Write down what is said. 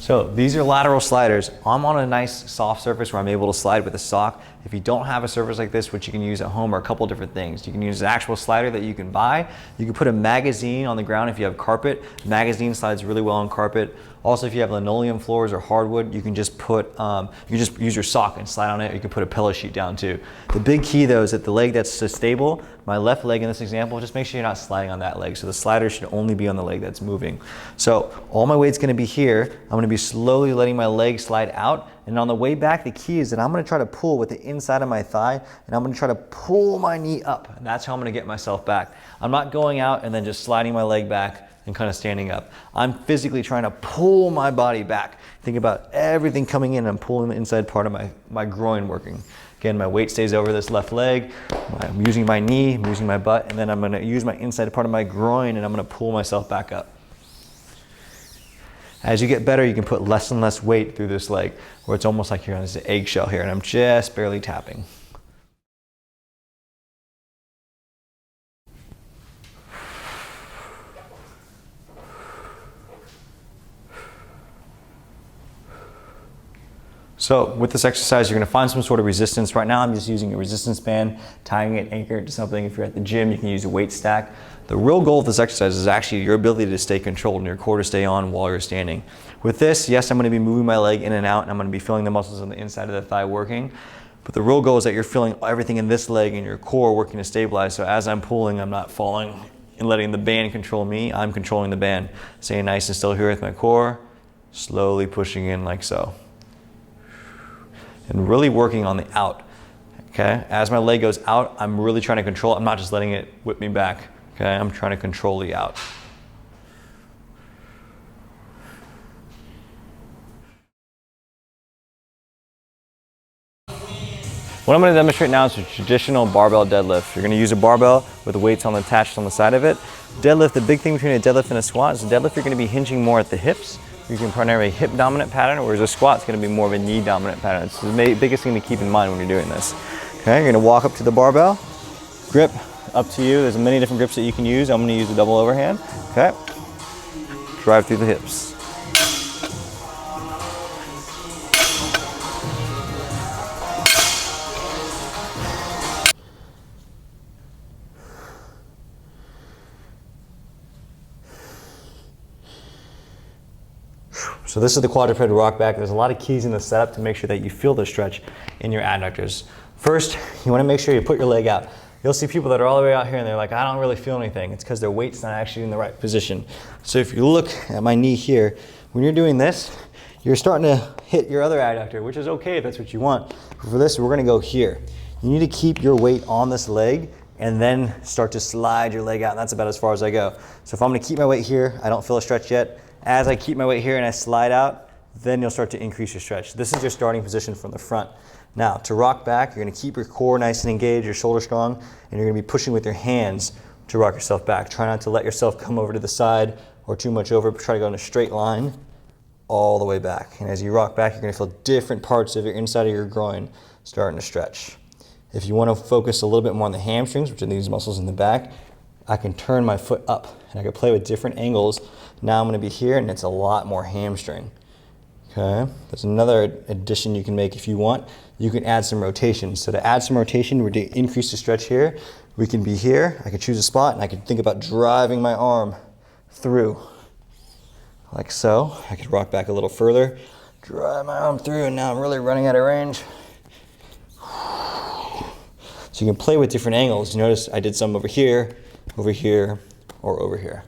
So these are lateral sliders. I'm on a nice soft surface where I'm able to slide with a sock. If you don't have a surface like this, which you can use at home, are a couple different things. You can use an actual slider that you can buy. You can put a magazine on the ground if you have carpet. Magazine slides really well on carpet. Also, if you have linoleum floors or hardwood, you can just put, you can just use your sock and slide on it. You can put a pillow sheet down too. The big key though is that the leg that's stable, my left leg in this example, just make sure you're not sliding on that leg. So the slider should only be on the leg that's moving. So all my weight's gonna be here. I'm gonna be slowly letting my leg slide out. And on the way back, the key is that I'm gonna try to pull with the inside of my thigh, and I'm gonna try to pull my knee up. And that's how I'm gonna get myself back. I'm not going out and then just sliding my leg back and kind of standing up. I'm physically trying to pull my body back. Think about everything coming in. I'm pulling the inside part of my groin working. Again, my weight stays over this left leg. I'm using my knee, I'm using my butt, and then I'm gonna use my inside part of my groin and I'm gonna pull myself back up. As you get better, you can put less and less weight through this leg, where it's almost like you're on this eggshell here, and I'm just barely tapping. So with this exercise, you're gonna find some sort of resistance. Right now, I'm just using a resistance band, tying it anchored to something. If you're at the gym, you can use a weight stack. The real goal of this exercise is actually your ability to stay controlled and your core to stay on while you're standing. With this, yes, I'm gonna be moving my leg in and out, and I'm gonna be feeling the muscles on the inside of the thigh working. But the real goal is that you're feeling everything in this leg and your core working to stabilize. So as I'm pulling, I'm not falling and letting the band control me. I'm controlling the band. Staying nice and still here with my core, slowly pushing in like so. And really working on the out, okay? As my leg goes out, I'm really trying to control it. I'm not just letting it whip me back, okay? I'm trying to control the out. What I'm gonna demonstrate now is a traditional barbell deadlift. You're gonna use a barbell with the weights attached on the side of it. Deadlift, the big thing between a deadlift and a squat is a deadlift, you're gonna be hinging more at the hips. You can primarily hip dominant pattern, whereas a squat's gonna be more of a knee dominant pattern. It's the biggest thing to keep in mind when you're doing this. Okay, you're gonna walk up to the barbell, grip, up to you. There's many different grips that you can use. I'm gonna use a double overhand, okay? Drive through the hips. So this is the quadruped rock back. There's a lot of keys in the setup to make sure that you feel the stretch in your adductors. First, you wanna make sure you put your leg out. You'll see people that are all the way out here and they're like, I don't really feel anything. It's because their weight's not actually in the right position. So if you look at my knee here, when you're doing this, you're starting to hit your other adductor, which is okay if that's what you want. But for this, we're gonna go here. You need to keep your weight on this leg and then start to slide your leg out. And that's about as far as I go. So if I'm gonna keep my weight here, I don't feel a stretch yet. As I keep my weight here and I slide out, then you'll start to increase your stretch. This is your starting position from the front. Now, to rock back, you're gonna keep your core nice and engaged, your shoulder strong, and you're gonna be pushing with your hands to rock yourself back. Try not to let yourself come over to the side or too much over, but try to go in a straight line all the way back. And as you rock back, you're gonna feel different parts of your inside of your groin starting to stretch. If you wanna focus a little bit more on the hamstrings, which are these muscles in the back, I can turn my foot up and I can play with different angles. Now I'm gonna be here and it's a lot more hamstring. Okay, there's another addition you can make if you want. You can add some rotation. So to add some rotation, we're to increase the stretch here. We can be here, I can choose a spot and I can think about driving my arm through, like so. I could rock back a little further, drive my arm through, and now I'm really running out of range. So you can play with different angles. You notice I did some over here, or over here.